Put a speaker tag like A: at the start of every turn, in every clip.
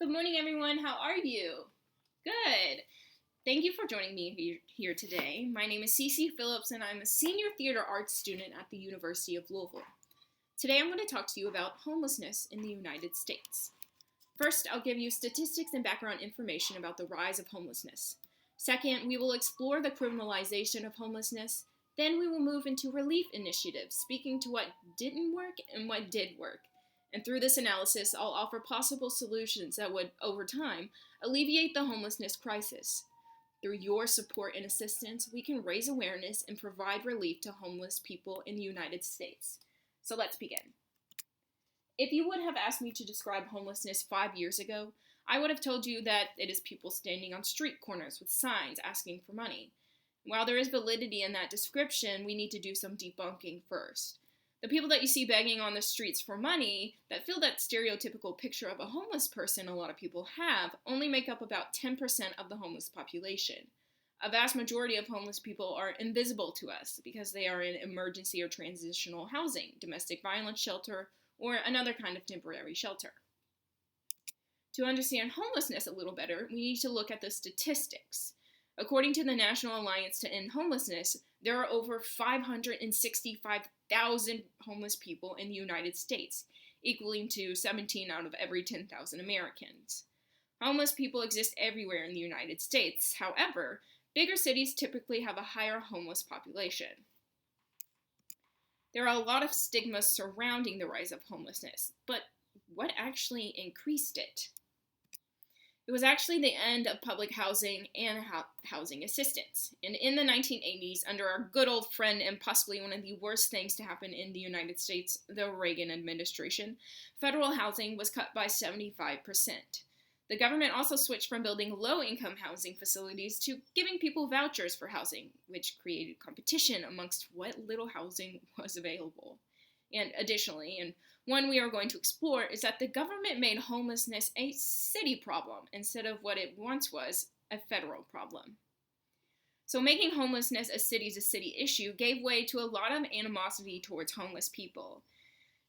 A: Good morning, everyone. How are you? Good. Thank you for joining me here today. My name is CeCe Phillips, and I'm a senior theater arts student at the University of Louisville. Today, I'm going to talk to you about homelessness in the United States. First, I'll give you statistics and background information about the rise of homelessness. Second, we will explore the criminalization of homelessness. Then we will move into relief initiatives, speaking to what didn't work and what did work. And through this analysis, I'll offer possible solutions that would, over time, alleviate the homelessness crisis. Through your support and assistance, we can raise awareness and provide relief to homeless people in the United States. So let's begin. If you would have asked me to describe homelessness 5 years ago, I would have told you that it is people standing on street corners with signs asking for money. While there is validity in that description, we need to do some debunking first. The people that you see begging on the streets for money, that fill that stereotypical picture of a homeless person a lot of people have, only make up about 10% of the homeless population. A vast majority of homeless people are invisible to us because they are in emergency or transitional housing, domestic violence shelter, or another kind of temporary shelter. To understand homelessness a little better, we need to look at the statistics. According to the National Alliance to End Homelessness, there are over 565,000 homeless people in the United States, equaling to 17 out of every 10,000 Americans. Homeless people exist everywhere in the United States. However, bigger cities typically have a higher homeless population. There are a lot of stigmas surrounding the rise of homelessness, but what actually increased it? It was actually the end of public housing and housing assistance. And in the 1980s, under our good old friend and possibly one of the worst things to happen in the United States, the Reagan administration, federal housing was cut by 75%. The government also switched from building low-income housing facilities to giving people vouchers for housing, which created competition amongst what little housing was available. And additionally, and one we are going to explore, is that the government made homelessness a city problem instead of what it once was, a federal problem. So making homelessness a city-to-city issue gave way to a lot of animosity towards homeless people.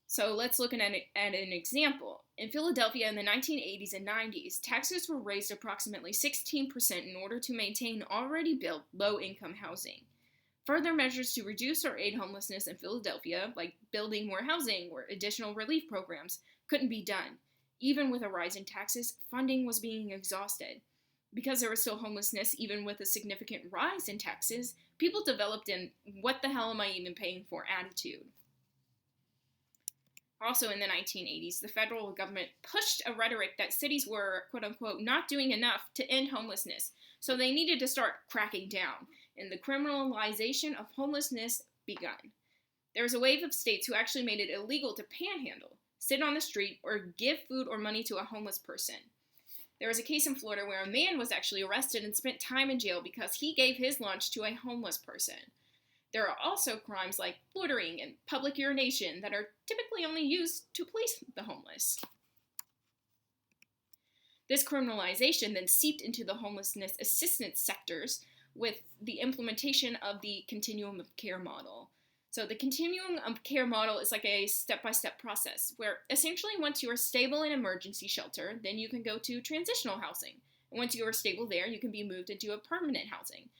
A: So let's look at an example. In Philadelphia in the 1980s and 90s, taxes were raised approximately 16% in order to maintain already built low-income housing. Further measures to reduce or aid homelessness in Philadelphia, like building more housing or additional relief programs, couldn't be done. Even with a rise in taxes, funding was being exhausted. Because there was still homelessness, even with a significant rise in taxes, people developed an "what the hell am I even paying for" attitude. Also in the 1980s, the federal government pushed a rhetoric that cities were, quote-unquote, not doing enough to end homelessness, so they needed to start cracking down, and the criminalization of homelessness begun. There was a wave of states who actually made it illegal to panhandle, sit on the street, or give food or money to a homeless person. There was a case in Florida where a man was actually arrested and spent time in jail because he gave his lunch to a homeless person. There are also crimes like loitering and public urination that are typically only used to police the homeless. This criminalization then seeped into the homelessness assistance sectors with the implementation of the continuum of care model. So the continuum of care model is like a step-by-step process where essentially once you are stable in emergency shelter, then you can go to transitional housing. And once you are stable there, you can be moved into a permanent housing.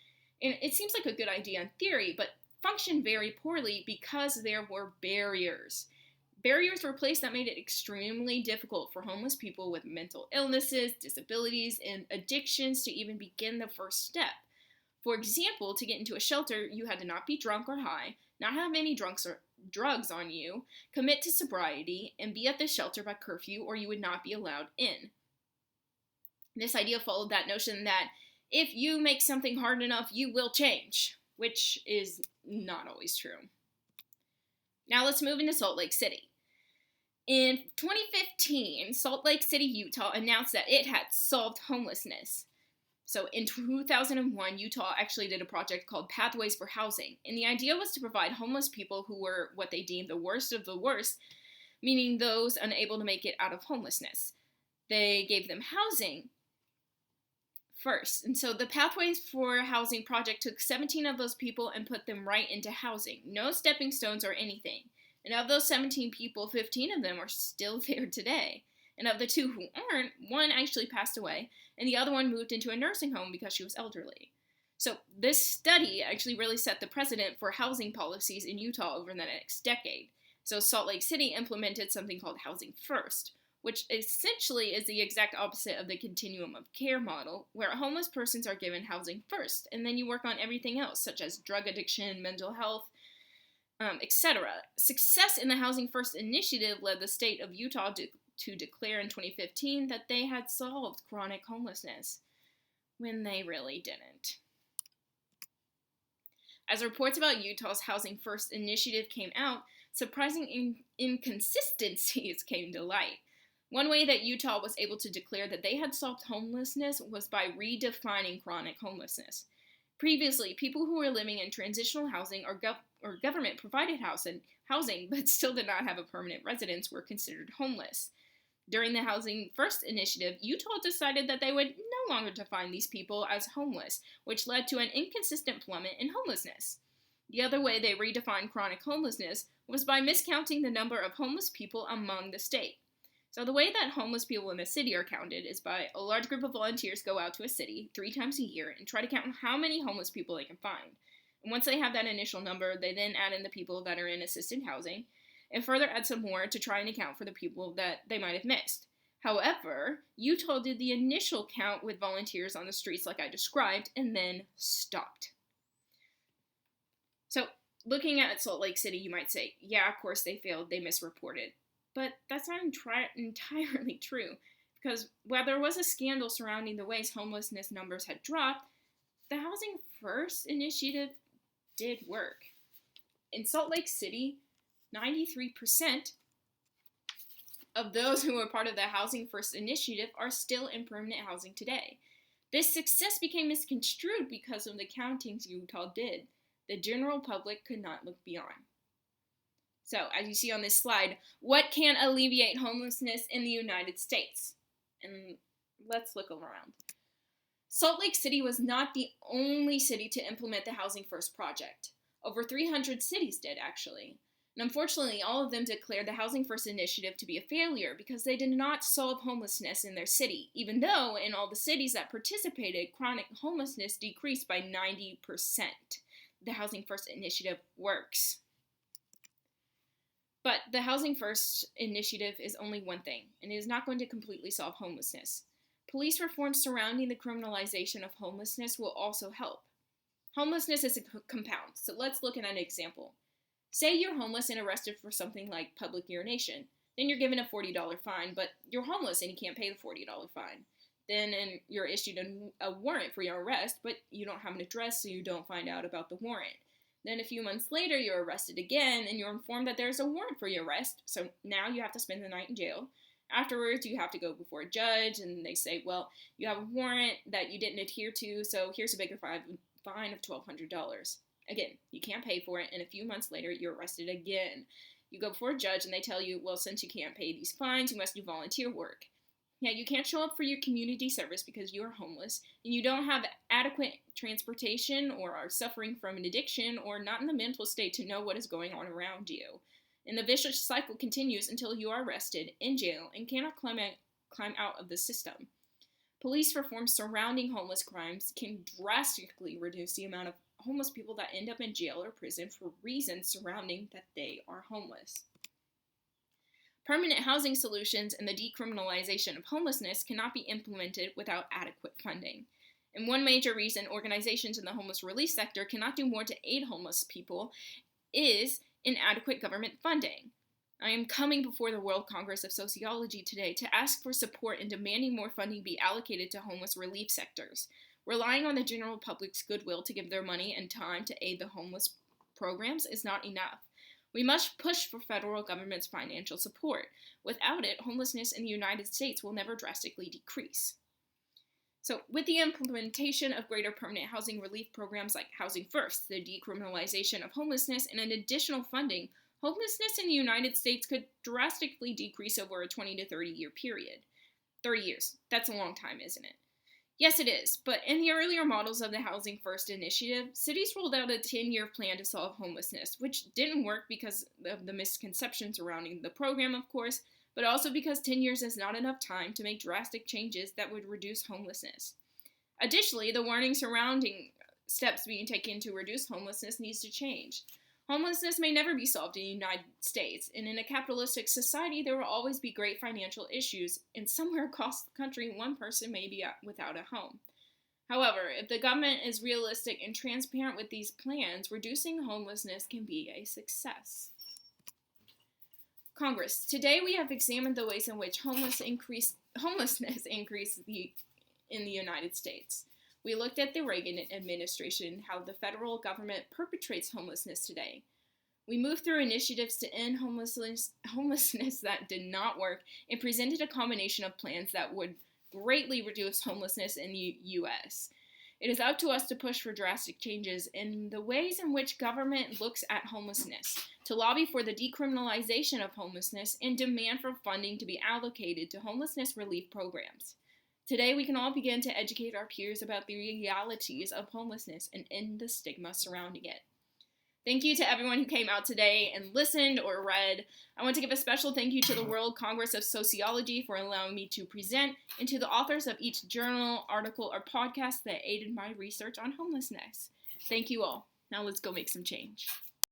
A: And it seems like a good idea in theory, but functioned very poorly because there were barriers. Barriers were placed that made it extremely difficult for homeless people with mental illnesses, disabilities, and addictions to even begin the first step. For example, to get into a shelter, you had to not be drunk or high, not have any drugs on you, commit to sobriety, and be at the shelter by curfew or you would not be allowed in. This idea followed that notion that if you make something hard enough, you will change, which is not always true. Now let's move into Salt Lake City. In 2015, Salt Lake City, Utah announced that it had solved homelessness. So in 2001, Utah actually did a project called Pathways for Housing, and the idea was to provide homeless people who were what they deemed the worst of the worst, meaning those unable to make it out of homelessness. They gave them housing first. And so the Pathways for Housing project took 17 of those people and put them right into housing. No stepping stones or anything. And of those 17 people, 15 of them are still there today. And of the two who aren't, one actually passed away, and the other one moved into a nursing home because she was elderly. So this study actually really set the precedent for housing policies in Utah over the next decade. So Salt Lake City implemented something called Housing First, which essentially is the exact opposite of the continuum of care model, where homeless persons are given housing first, and then you work on everything else, such as drug addiction, mental health, etc. Success in the Housing First initiative led the state of Utah to declare in 2015 that they had solved chronic homelessness, when they really didn't. As reports about Utah's Housing First initiative came out, surprising inconsistencies came to light. One way that Utah was able to declare that they had solved homelessness was by redefining chronic homelessness. Previously, people who were living in transitional housing or government-provided housing but still did not have a permanent residence were considered homeless. During the Housing First initiative, Utah decided that they would no longer define these people as homeless, which led to an inconsistent plummet in homelessness. The other way they redefined chronic homelessness was by miscounting the number of homeless people among the state. So the way that homeless people in a city are counted is by a large group of volunteers go out to a city 3 times a year and try to count how many homeless people they can find. And once they have that initial number, they then add in the people that are in assisted housing, and further add some more to try and account for the people that they might have missed. However, Utah did the initial count with volunteers on the streets like I described, and then stopped. So, looking at Salt Lake City, you might say, yeah, of course they failed, they misreported. But that's not entirely true, because while there was a scandal surrounding the ways homelessness numbers had dropped, the Housing First initiative did work. In Salt Lake City, 93% of those who were part of the Housing First initiative are still in permanent housing today. This success became misconstrued because of the countings Utah did. The general public could not look beyond. So, as you see on this slide, what can alleviate homelessness in the United States? And let's look around. Salt Lake City was not the only city to implement the Housing First project. Over 300 cities did, actually. And unfortunately, all of them declared the Housing First initiative to be a failure because they did not solve homelessness in their city, even though in all the cities that participated, chronic homelessness decreased by 90%. The Housing First initiative works. But the Housing First initiative is only one thing, and it is not going to completely solve homelessness. Police reform surrounding the criminalization of homelessness will also help. Homelessness is a compound, so let's look at an example. Say you're homeless and arrested for something like public urination. Then you're given a $40 fine, but you're homeless and you can't pay the $40 fine. Then you're issued a warrant for your arrest, but you don't have an address, so you don't find out about the warrant. Then a few months later, you're arrested again, and you're informed that there's a warrant for your arrest, so now you have to spend the night in jail. Afterwards, you have to go before a judge, and they say, well, you have a warrant that you didn't adhere to, so here's a bigger fine of $1,200. Again, you can't pay for it, and a few months later, you're arrested again. You go before a judge, and they tell you, well, since you can't pay these fines, you must do volunteer work. Yeah, you can't show up for your community service because you are homeless, and you don't have adequate transportation or are suffering from an addiction or not in the mental state to know what is going on around you. And the vicious cycle continues until you are arrested, in jail, and cannot climb out of the system. Police reform surrounding homeless crimes can drastically reduce the amount of homeless people that end up in jail or prison for reasons surrounding that they are homeless. Permanent housing solutions and the decriminalization of homelessness cannot be implemented without adequate funding. And one major reason organizations in the homeless relief sector cannot do more to aid homeless people is inadequate government funding. I am coming before the World Congress of Sociology today to ask for support in demanding more funding be allocated to homeless relief sectors. Relying on the general public's goodwill to give their money and time to aid the homeless programs is not enough. We must push for federal government's financial support. Without it, homelessness in the United States will never drastically decrease. So, with the implementation of greater permanent housing relief programs like Housing First, the decriminalization of homelessness, and an additional funding, homelessness in the United States could drastically decrease over a 20 to 30 year period. 30 years. That's a long time, isn't it? Yes, it is, but in the earlier models of the Housing First initiative, cities rolled out a 10-year plan to solve homelessness, which didn't work because of the misconceptions surrounding the program, of course, but also because 10 years is not enough time to make drastic changes that would reduce homelessness. Additionally, the warning surrounding steps being taken to reduce homelessness needs to change. Homelessness may never be solved in the United States, and in a capitalistic society, there will always be great financial issues, and somewhere across the country, one person may be without a home. However, if the government is realistic and transparent with these plans, reducing homelessness can be a success. Congress. Today we have examined the ways in which homelessness increased in the United States. We looked at the Reagan administration and how the federal government perpetrates homelessness today. We moved through initiatives to end homelessness that did not work and presented a combination of plans that would greatly reduce homelessness in the U.S. It is up to us to push for drastic changes in the ways in which government looks at homelessness, to lobby for the decriminalization of homelessness, and demand for funding to be allocated to homelessness relief programs. Today, we can all begin to educate our peers about the realities of homelessness and end the stigma surrounding it. Thank you to everyone who came out today and listened or read. I want to give a special thank you to the World Congress of Sociology for allowing me to present, and to the authors of each journal, article, or podcast that aided my research on homelessness. Thank you all. Now let's go make some change.